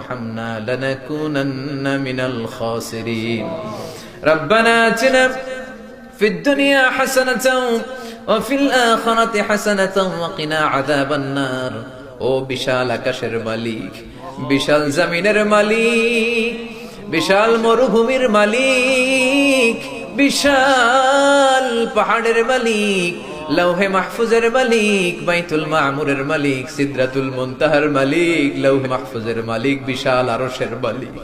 وارحمنا لنكونن من الخاسرين ربنا آتنا في الدنيا حسنة وفي الآخرة حسنة وقنا عذاب النار ও বিশাল আকাশের মালিক, বিশাল জমিনের মালিক, বিশাল মরুভূমির মালিক, বিশাল পাহাড়ের মালিক, লৌহে মাহফুজের মালিক, বাইতুল মামুরের মালিক, সিদরাতুল মুনতাহার মালিক, লৌহে মাহফুজের মালিক, বিশাল আরশের মালিক।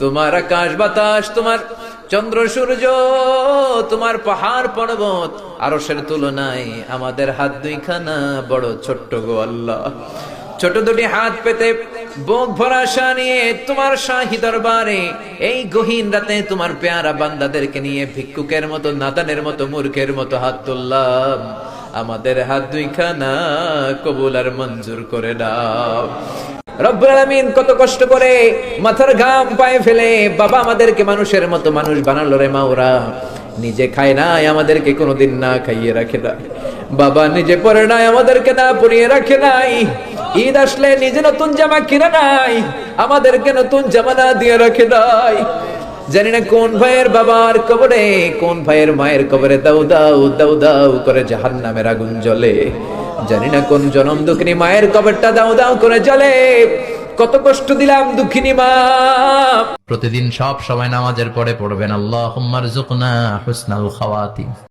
তোমার আকাশ বাতাস, তোমার চন্দ্র সূর্য, তোমার পাহাড় পর্বত আরশের তুলনায় আমাদের হাত দুইখানা বড় ছোট্ট গো আল্লাহ। ছোট দুটি হাত পেতে বুক ভরা আশা নিয়ে তোমার শাহী দরবারে এই গহীন রাতে তোমার পেয়ারা বান্দাদেরকে নিয়ে ভিক্ষুকের মতো, নাদানের মতো, মূর্খের মতো হাত তুললাম। আমাদের হাত দুইখানা কবুল আর মঞ্জুর করে দাও। রব্বুল আলামিন কত কষ্ট করে মাথার ঘাম পায়ে ফেলে বাবা আমাদেরকে মানুষের মতো মানুষ বানালো রে মাওরা। নিজে খায় নাই, আমাদেরকে কোনোদিন না খাইয়ে রাখে না। বাবা নিজে পরে নাই, আমাদেরকে না পরিয়ে রাখে নাই। ঈদ আসলে নিজে নতুন জামা কিনে নাই, আমাদেরকে নতুন জামা না দিয়ে রাখে নাই। জানি না কোন ভাইয়ের বাবার কবরে, কোন ভাইয়ের মায়ের কবরে দাউ দাউ দাউ দাউ করে জাহান্নামের আগুন জ্বলে। জানি না কোন জনম দুঃখিনী মায়ের কবরটা দাউ দাউ করে জ্বলে। কত কষ্ট দিলাম দুঃখিনী মা। প্রতিদিন সব সময় নামাজের পরে পড়বেন আল্লাহুম্মা রযুকনা হুসনাল খাওয়াতিম।